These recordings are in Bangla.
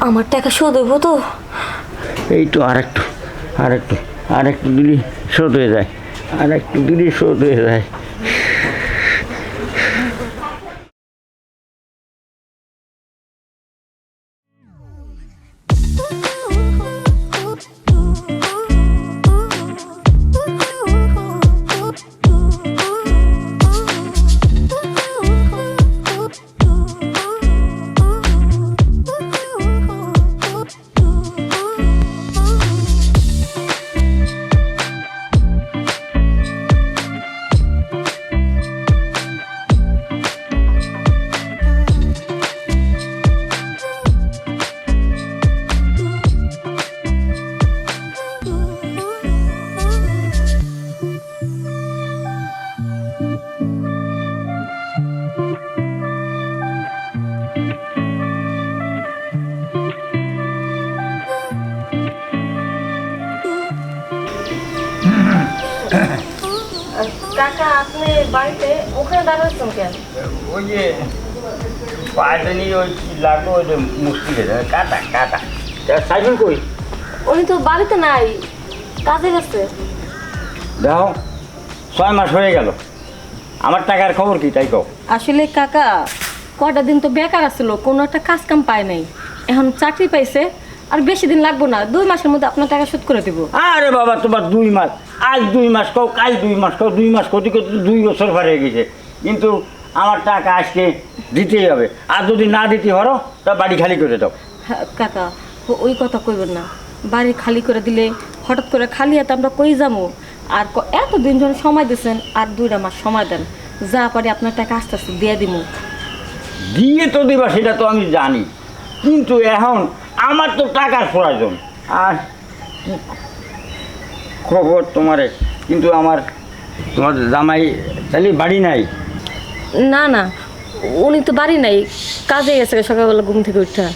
আমার টাকা শোধ হইব তো? এই তো আরেকটু দিলি শোধ হয়ে যায়, আরেকটু দিলি শোধ হয়ে যায়। কাকা আপনি বাড়িতে ওখানে দাঁড়াচ্ছেন কেন? ওই যে পায়ে নিয়ে ওই লাগলো, ওই যে মুশকিল কাটা সাইকেল কই? উনি তো বাড়িতে নাই, কাজে গেছে। দেখো 6 মাস হয়ে গেল, আমার টাকার খবর কি তাই কও? আসলে কাকা কয়টা দিন তো বেকার আসছিল, কোনো একটা কাজ কাম পায় নাই, এখন চাকরি পাইছে, আর বেশি দিন লাগবো না, 2 মাসের মধ্যে আপনার টাকা শোধ করে দিব। আরে বাবা, তোমার 2 মাস, আজ 2 মাস কও, কাল 2 মাস কও, 2 মাস করতে করতে 2 বছর পার হয়ে গেছে, কিন্তু আমার টাকা আজকে দিতেই হবে। আর যদি না দিতে পারো তা বাড়ি খালি করে দাও। হ্যাঁ, কাকা ওই কথা কইবেন না, বাড়ি খালি করে দিলে হঠাৎ করে খালি হাতে আমরা কই যাবো? আর এতদিন যখন সময় দিয়েছেন, আর 2টা মাস সময় দেন, যা পারি আপনার টাকা আস্তে আস্তে দিয়ে দিব। দিয়ে তো দিবা সেটা তো আমি জানি, কিন্তু এখন আমার তো টাকার প্রয়োজন। আর কি খবর তোমারে? কিন্তু তোমার জামাই তাহলে বাড়ি নাই? না না, উনি তো বাড়ি নাই, কাজে গেছে সকালবেলা ঘুম থেকে উঠা।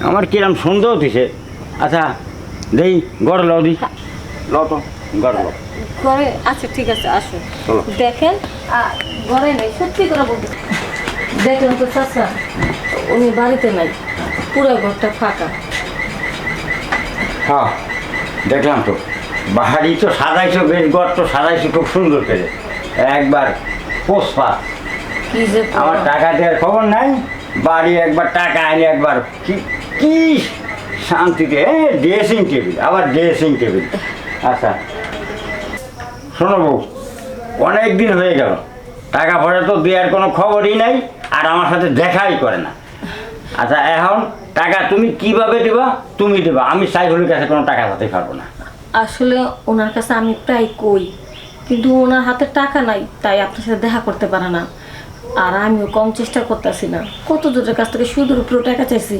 আমার কিরম সন্দেহ দিছে। আচ্ছা দেই গড় লও দি, লও তো গড় লও। ঘরে আচ্ছা ঠিক আছে, আসুন চলো। দেখেন। ঘরে নাই, সত্যি করে বলতে দেখেন তো চাচা, উনি বাড়িতে নাই, পুরো ঘরটা ফাঁকা। হ্যাঁ দেখলাম তো, বাহারি তো সাজাইছো, বেশ গড় তো সাজাইছো খুব সুন্দর করে, একবার পোষপা। কি যে আমার টাকা দেওয়ার খবর নাই, বাড়ি একবার টাকা আনি একবার কি কি শান্তিতে। ড্রেসিং টেবিল, আবার ড্রেসিং টেবিল। আচ্ছা শোনো বউ, অনেক দিন হয়ে গেল, টাকা পয়সা তো দেওয়ার কোনো খবরই নাই, আর আমার সাথে দেখাই করে না। আচ্ছা এখন টাকা তুমি কিভাবে দেবা? তুমি দেবা, আমি সাইফুলের কাছে কোনো টাকা দিতে পারবো না। আসলে ওনার কাছে আমি প্রায় কই, কিন্তু ওনার হাতে টাকা নাই, তাই আপনার সাথে দেখা করতে পারে না। আর আমিও কম চেষ্টা করতেছি না, কত দূরের কাছ থেকে সুদের উপরে টাকা চাইছি,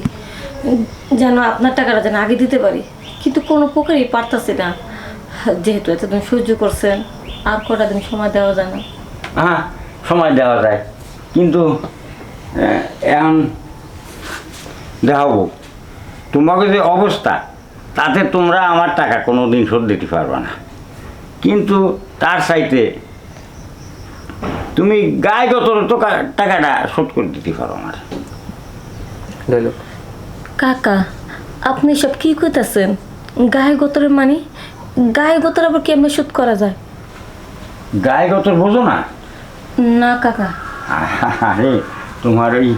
যেন আপনার টাকাটা যেন আগে দিতে পারি, কিন্তু কোনো প্রকারই পারতাছি না। যেহেতু এতদিন সহ্য করছেন, আর কটা দিন সময় দেওয়া যায় না? হ্যাঁ সময় দেওয়া যায়, কিন্তু এখন দেখাবো তোমাকে যে অবস্থা, তাতে তোমরা আমার টাকা কোনো দিন শোধ দিতে পারবে না, কিন্তু তার চাইতে তুমি গায়েগত তো টাকাটা শোধ করে দিতে পারো আমার। কাকা আপনি সব কি কইতাছেন? গায়ে গোতরের মানে গায়ে গোতর আবার কেমনে শোধ করা যায়? গায়েগত বোঝো না? না কাকা। আরে তোমার ওই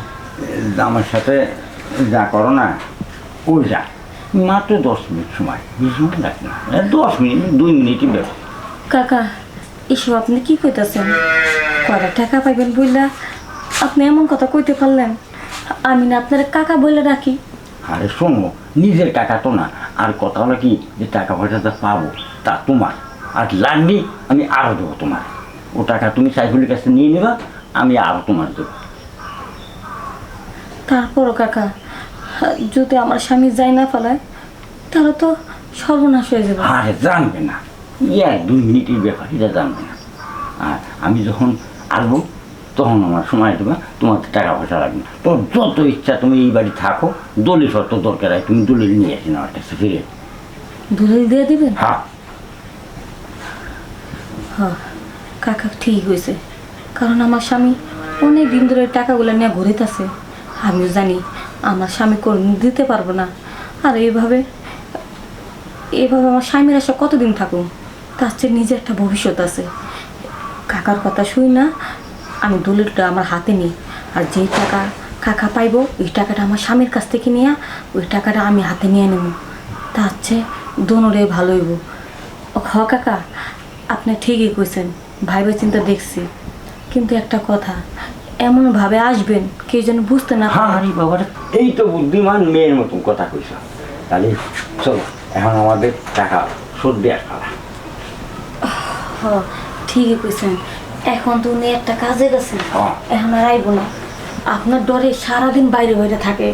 আমার সাথে যা করো না, ওই যা মাত্র 10 মিনিট সময়, 20 মিনিট রাখি না, 10 মিনিট 2 মিনিটই ব্যাপার। কাকা এসব আপনি কি কইতাছেন? কয়টা টাকা পাইবেন বললা আপনি এমন কথা কইতে পারলেন? আমি না আপনার কাকা বলে রাখি। আরে শোনো, নিজের টাকা তো না, আর কথা হলো কি যে টাকা পয়সাটা পাবো তা তোমার, আর লাগবে আমি আরও দেবো তোমার। ও টাকা তুমি সাইফুলের কাছে নিয়ে নেবা, আমি আরও তোমার দেবো। তারপরও কাকা, যদি আমার স্বামী যাই না ফেলায়, তাহলে তো সর্বনাশ হয়ে যাবে। আরে জানবে না, 2 মিনিটের ব্যাপার, এটা জানবে না। আর আমি যখন আসবো তখন আমার সময় দেবা, তোমার টাকা পয়সা লাগবে না। তোর যত ইচ্ছা তুমি এই বাড়ি থাকো, দলিল শর্ত দরকার হয় তুমি দলিল নিয়ে আসি না আমার কাছে ফিরে। দলিল দিয়ে দিবেন? হ্যাঁ হ্যাঁ কাকা ঠিক হয়েছে, কারণ আমার স্বামী অনেক দিন ধরে টাকাগুলো নিয়ে ঘুরিতেছে। আমিও জানি আমার স্বামী করে দিতে পারবো না। আর এইভাবে এইভাবে আমার স্বামীর আশা কতদিন থাকুক? তার চেয়ে নিজের একটা ভবিষ্যৎ আছে। কাকার কথা শুই না, আমি দলিলটা আমার হাতে নিই। আর যেই টাকা কাকা পাইবো ওই টাকাটা আমার স্বামীর কাছ থেকে নিয়ে ওই টাকাটা আমি হাতে নিয়ে নেব। তার চেয়ে দোনোরে ভালো হইব। হ কাকা, আপনি ঠিকই কইছেন, ভাইবে চিন্তা দেখছি। কিন্তু একটা কথা, এমনভাবে আসবেন কেউ যেন বুঝতে না পারে। আরে বাবাটা এই তো বুদ্ধিমান মেয়ের মতন কথা কইছ। তাহলে চলো এখন আমাদের টাকা শোধ দেওয়ার পালা। হ ঠিকই কইছেন। এখন তো উনি একটা কাজে গেছে, হ্যাঁ। এখন আর আইব না। আপনার ডরে সারাদিন বাইরে বাইরে থাকে,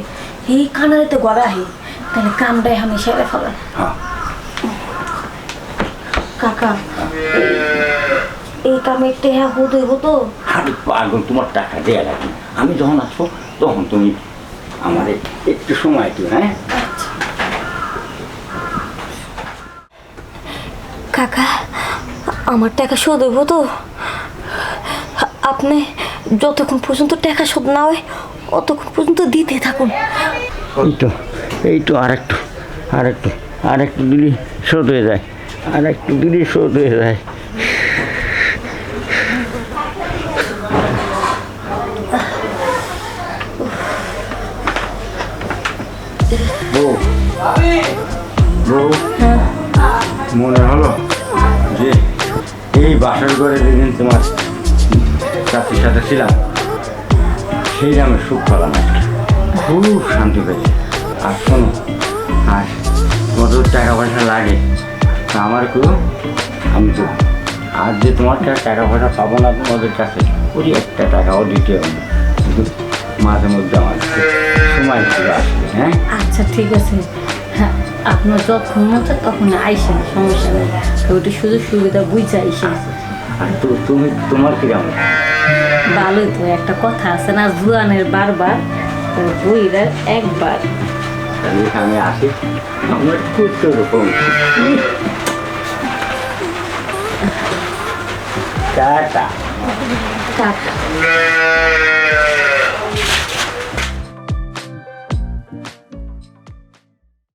এই কানারে গড়া আহি। তাহলে কামটা এখন সেরে ফেলেন। হ্যাঁ কাকা, এই কামে টেহা হুদ হইব তো? আরে পাগল, তোমার টাকা দেওয়া লাগবে। আমি যখন আসবো তখন তুমি আমার একটু সময় দিও। হ্যাঁ কাকা, আমার টাকা শোধ হইব তো? আপনি যতক্ষণ পর্যন্ত টাকা শোধ না হয় অতক্ষণ পর্যন্ত দিতে থাকুন। এই তো আরেকটু দিলি শোধ হয়ে যায়, আরেকটু দিলি শোধ হয়ে যায়। বউ, বউ, মনে হলো যে এই বাসর ঘরে যেদিন তোমার চাকরির সাথে ছিলাম সেই আমি সুখ পেলাম, খুব শান্তি পেয়েছি। আর শোনো, আর তোমার তো টাকা পয়সা লাগে, তা আমার কেউ আমি তো আর যে তোমার টাকা পয়সা পাবো না তোমাদের কাছে, ওই একটা টাকাও দিতে হবে না। কিন্তু মাঝে মধ্যে আমার সময় করে আসবে। হ্যাঁ আচ্ছা ঠিক আছে, হ্যাঁ আপনার যখন মন চায় তখন আইসেন, সমস্যা নেই। ওইটা সুযোগ সুবিধা বুঝে আইসেন। আর তো তোমার কিরকম? ভালোই তো, একটা কথা আছে না, জুয়ানের বারবার বইরার একবার। তাহলে আমি আসি, আমার খুব তো রকম টাকা